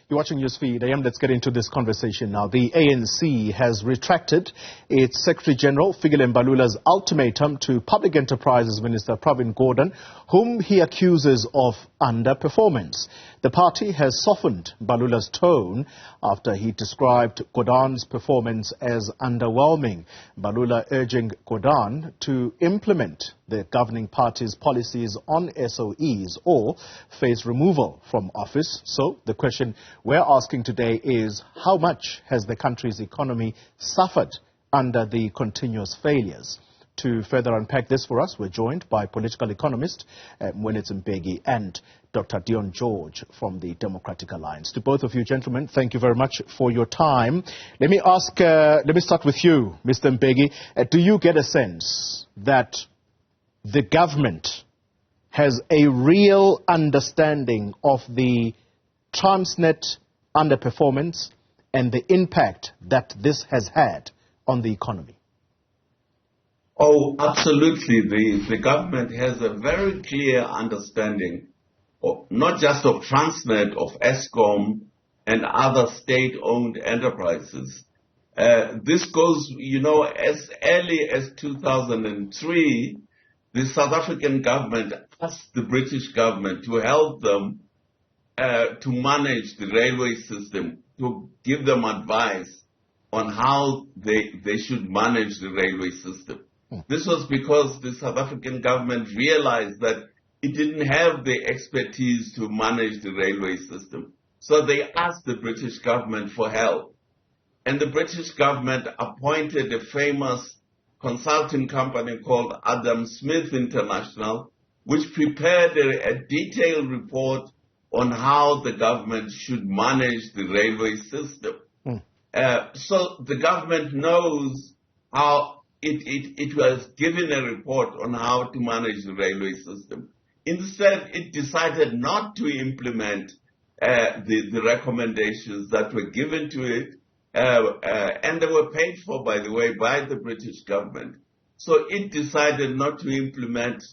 You're watching Newsfeed AM. Let's get into this conversation now. The ANC has retracted its Secretary General, Balula's ultimatum to Public Enterprises Minister Pravin Gordhan, whom he accuses of underperformance. The party has softened Balula's tone after he described Gordhan's performance as underwhelming. Balula urging Gordhan to implement the governing party's policies on SOEs or face removal from office. So the question we're asking today is, how much has the country's economy suffered under the continuous failures? To further unpack this for us, we're joined by political economist Moeletsi Mbeki and Dr. Dion George from the Democratic Alliance. To both of you gentlemen, thank you very much for your time. Let me start with you, Mr. Mbeki. Do you get a sense that the government has a real understanding of the Transnet underperformance and the impact that this has had on the economy? Oh, absolutely. The government has a very clear understanding, not just of Transnet, of Eskom and other state-owned enterprises. This goes, as early as 2003, the South African government asked the British government to help them to manage the railway system, to give them advice on how they should manage the railway system. This was because the South African government realized that it didn't have the expertise to manage the railway system. So they asked the British government for help. And the British government appointed a famous consulting company called Adam Smith International, which prepared a detailed report on how the government should manage the railway system. So the government knows how it was given a report on how to manage the railway system. Instead, it decided not to implement the recommendations that were given to it, and they were paid for, by the way, by the British government. So it decided not to implement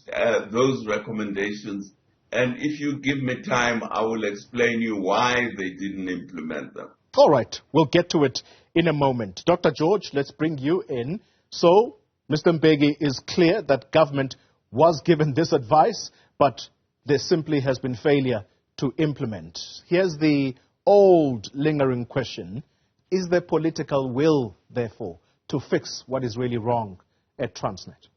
those recommendations. And if you give me time, I will explain you why they didn't implement them. All right, we'll get to it in a moment. Dr. George, let's bring you in. So, Mr. Mbeki, is clear that government was given this advice, but there simply has been failure to implement. Here's the old lingering question. Is there political will, therefore, to fix what is really wrong at Transnet?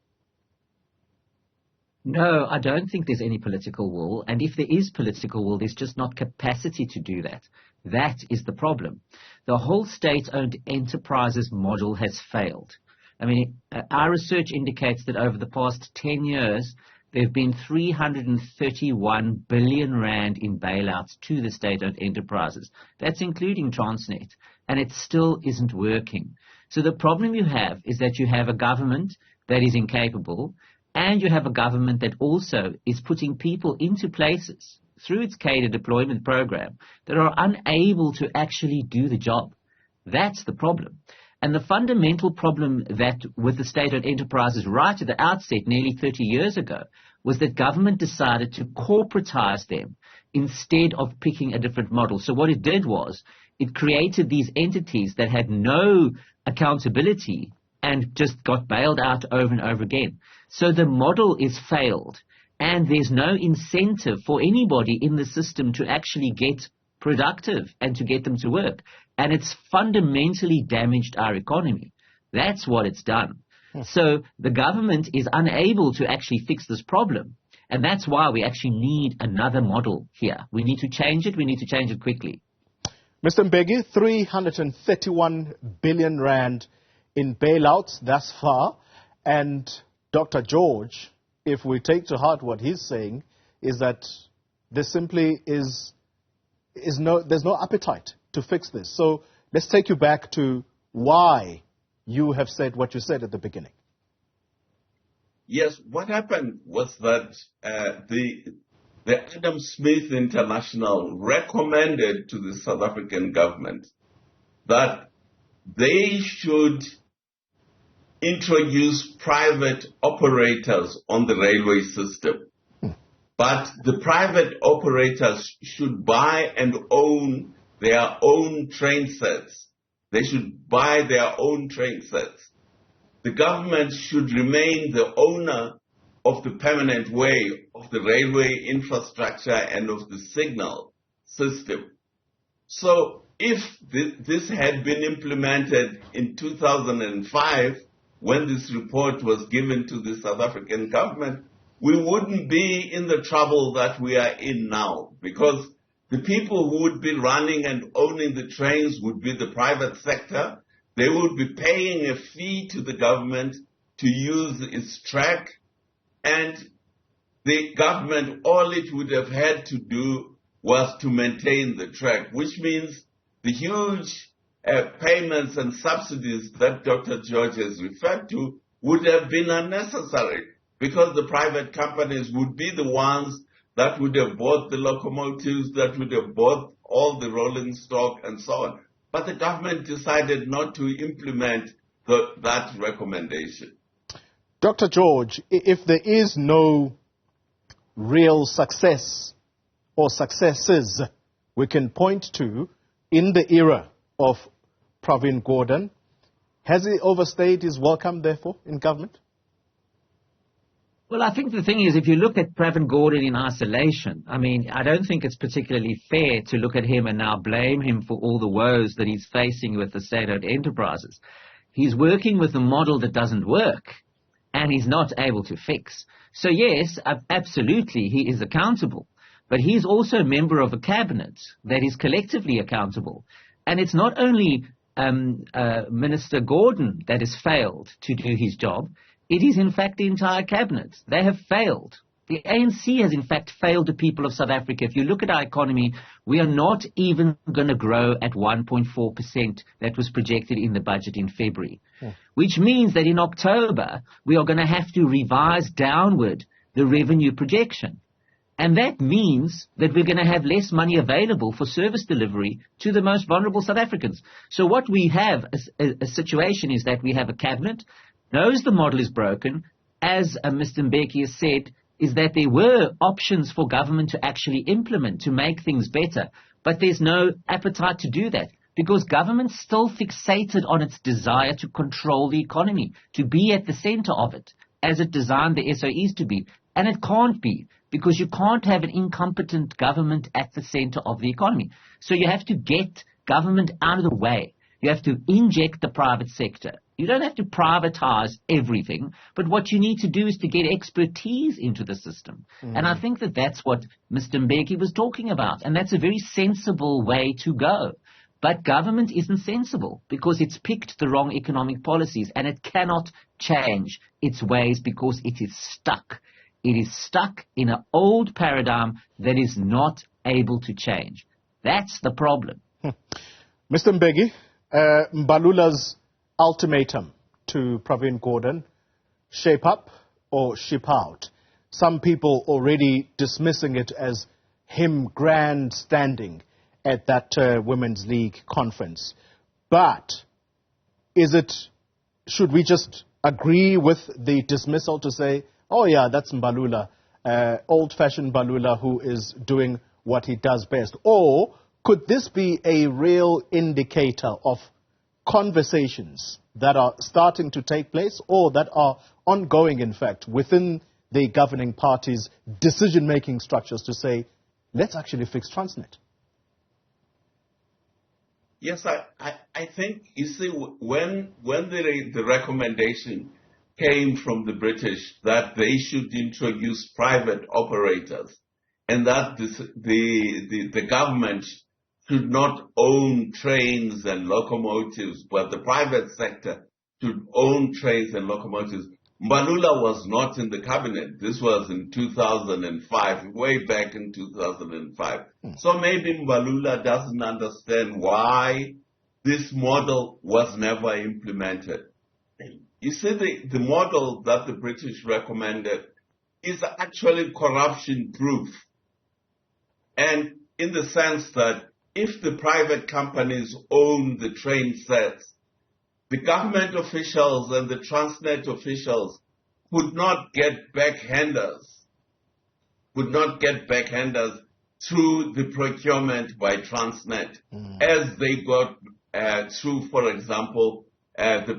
No, I don't think there's any political will. And if there is political will, there's just not capacity to do that. That is the problem. The whole state-owned enterprises model has failed. I mean, our research indicates that over the past 10 years, there have been 331 billion rand in bailouts to the state-owned enterprises. That's including Transnet, and it still isn't working. So the problem you have is that you have a government that is incapable, and you have a government that also is putting people into places through its cadre deployment program that are unable to actually do the job. That's the problem. And the fundamental problem that with the state-owned enterprises right at the outset, nearly 30 years ago, was that government decided to corporatize them instead of picking a different model. So what it did was it created these entities that had no accountability and just got bailed out over and over again. So the model is failed, and there's no incentive for anybody in the system to actually get productive and to get them to work. And it's fundamentally damaged our economy. That's what it's done. So the government is unable to actually fix this problem. And that's why we actually need another model here. We need to change it. We need to change it quickly. Mr. Mbeki, 331 billion rand in bailouts thus far. And Dr. George, if we take to heart what he's saying, is that there simply there's no appetite to fix this. So let's take you back to why you have said what you said at the beginning. Yes, what happened was that the Adam Smith International recommended to the South African government that they should introduce private operators on the railway system. But the private operators should buy and own their own train sets. They should buy their own train sets. The government should remain the owner of the permanent way of the railway infrastructure and of the signal system. So if this had been implemented in 2005, when this report was given to the South African government, we wouldn't be in the trouble that we are in now, because the people who would be running and owning the trains would be the private sector. They would be paying a fee to the government to use its track, and the government, all it would have had to do was to maintain the track, which means the huge payments and subsidies that Dr. George has referred to would have been unnecessary, because the private companies would be the ones that would have bought the locomotives, that would have bought all the rolling stock and so on. But the government decided not to implement that recommendation. Dr. George, if there is no real success or successes we can point to in the era of Pravin Gordhan, has he overstayed his welcome, therefore, in government? Well, I think the thing is, if you look at Pravin Gordhan in isolation, I mean, I don't think it's particularly fair to look at him and now blame him for all the woes that he's facing with the state-owned enterprises. He's working with a model that doesn't work, and he's not able to fix. So yes, absolutely, he is accountable. But he's also a member of a cabinet that is collectively accountable. And it's not only Minister Gordhan that has failed to do his job. It is, in fact, the entire cabinet. They have failed. The ANC has, in fact, failed the people of South Africa. If you look at our economy, we are not even going to grow at 1.4% that was projected in the budget in February, which means that in October, we are going to have to revise downward the revenue projection. And that means that we're going to have less money available for service delivery to the most vulnerable South Africans. So what we have, a situation is that we have a cabinet, knows the model is broken, as Mr. Mbeki has said, is that there were options for government to actually implement to make things better, but there's no appetite to do that because government's still fixated on its desire to control the economy, to be at the center of it, as it designed the SOEs to be. And it can't be, because you can't have an incompetent government at the center of the economy. So you have to get government out of the way. You have to inject the private sector. You don't have to privatize everything, but what you need to do is to get expertise into the system. And I think that that's what Mr. Mbeki was talking about, and that's a very sensible way to go. But government isn't sensible because it's picked the wrong economic policies, and it cannot change its ways because it is stuck. It is stuck in an old paradigm that is not able to change. That's the problem. Mr. Mbeki, Balula's ultimatum to Pravin Gordhan, shape up or ship out. Some people already dismissing it as him grandstanding at that Women's League conference. But should we just agree with the dismissal to say, oh yeah, that's Balula, old-fashioned Balula who is doing what he does best? Or could this be a real indicator of conversations that are starting to take place or that are ongoing, in fact, within the governing party's decision-making structures to say, let's actually fix Transnet? Yes, I think, you see, when the recommendation came from the British that they should introduce private operators and that the government should not own trains and locomotives, but the private sector should own trains and locomotives. Balula was not in the cabinet. This was in 2005, way back in 2005. So maybe Balula doesn't understand why this model was never implemented. You see, the model that the British recommended is actually corruption-proof. And in the sense that if the private companies own the train sets, the government officials and the Transnet officials would not get backhanders through the procurement by Transnet, as they got through, for example, the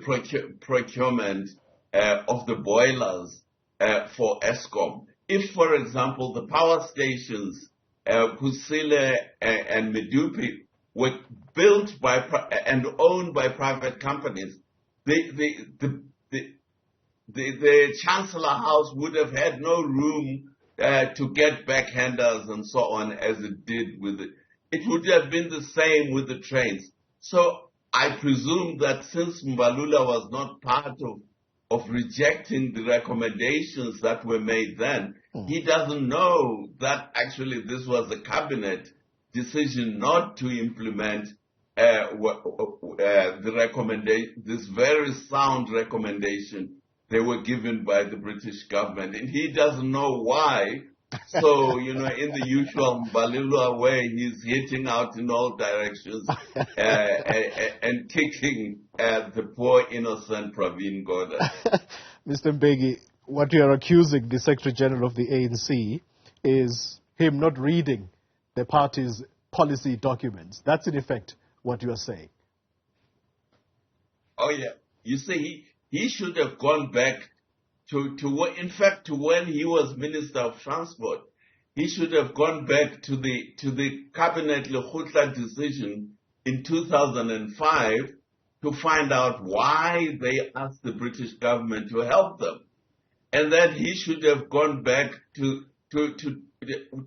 procurement of the boilers for Eskom. If, for example, the power stations, Kusile and Medupi, were built by and owned by private companies, the Chancellor House would have had no room to get backhanders and so on as it did with it. It would have been the same with the trains. So I presume that since Balula was not part of rejecting the recommendations that were made then, he doesn't know that actually this was a cabinet decision not to implement the recommendation, this very sound recommendation they were given by the British government, and he doesn't know why. So, in the usual Balula way, he's hitting out in all directions and kicking the poor innocent Pravin Gordhan. Mr. Mbeki, what you are accusing the Secretary General of the ANC is him not reading the party's policy documents. That's in effect what you are saying. Oh, yeah. You see, he should have gone back to when he was Minister of Transport. He should have gone back to the Cabinet Lekgotla decision in 2005 to find out why they asked the British government to help them. And then he should have gone back to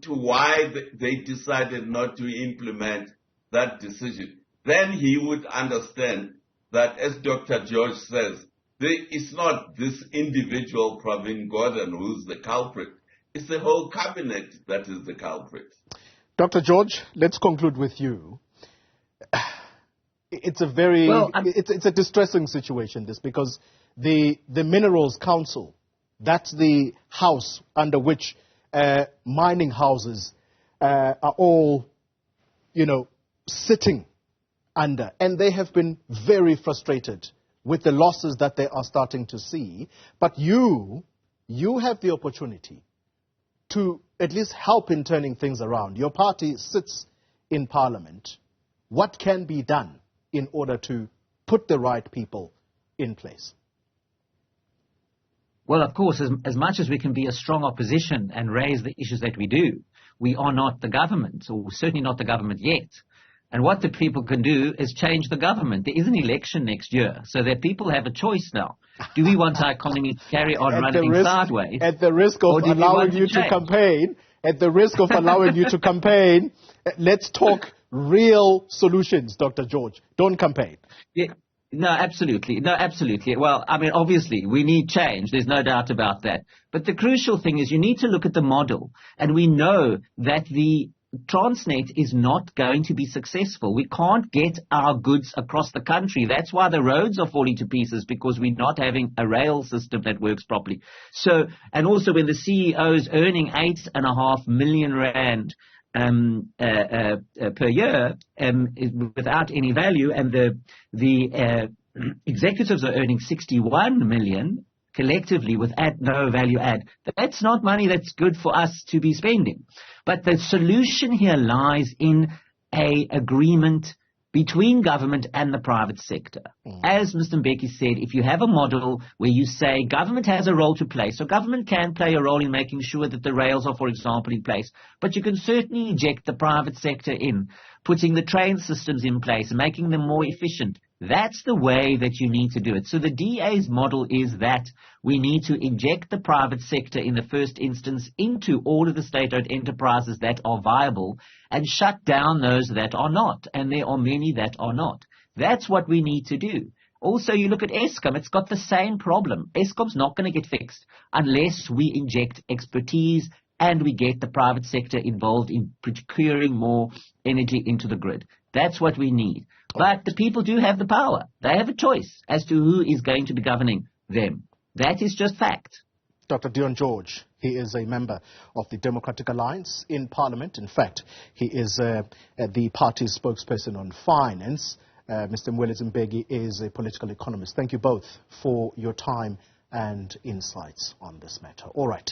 why they decided not to implement that decision. Then he would understand that, as Dr. George says, it's not this individual Pravin Gordhan who's the culprit. It's the whole cabinet that is the culprit. Dr. George, let's conclude with you. It's it's a distressing situation, this, because the Minerals Council, that's the house under which mining houses are all, sitting under, and they have been very frustrated with the losses that they are starting to see. But you have the opportunity to at least help in turning things around. Your party sits in Parliament. What can be done in order to put the right people in place? Well, of course, as much as we can be a strong opposition and raise the issues that we do, we are not the government, or certainly not the government yet. And what the people can do is change the government. There is an election next year, so that people have a choice now. Do we want our economy to carry on running sideways? At the risk of allowing you to campaign, let's talk real solutions, Dr. George. Don't campaign. Yeah. No, absolutely. Well, obviously, we need change. There's no doubt about that. But the crucial thing is you need to look at the model. And we know that the Transnet is not going to be successful. We can't get our goods across the country. That's why the roads are falling to pieces, because we're not having a rail system that works properly. So, and also when the CEO is earning 8.5 million rand per year without any value, and the executives are earning 61 million collectively with no value add. That's not money that's good for us to be spending. But the solution here lies in an agreement between government and the private sector. As Mr. Mbeki said, if you have a model where you say government has a role to play, so government can play a role in making sure that the rails are, for example, in place, but you can certainly inject the private sector in, putting the train systems in place, making them more efficient. That's the way that you need to do it. So the DA's model is that we need to inject the private sector in the first instance into all of the state-owned enterprises that are viable and shut down those that are not. And there are many that are not. That's what we need to do. Also, you look at Eskom, it's got the same problem. Eskom's not going to get fixed unless we inject expertise and we get the private sector involved in procuring more energy into the grid. That's what we need. But the people do have the power. They have a choice as to who is going to be governing them. That is just fact. Dr. Dion George, he is a member of the Democratic Alliance in Parliament. In fact, he is the party's spokesperson on finance. Mr. Moeletsi Mbeki is a political economist. Thank you both for your time and insights on this matter. All right.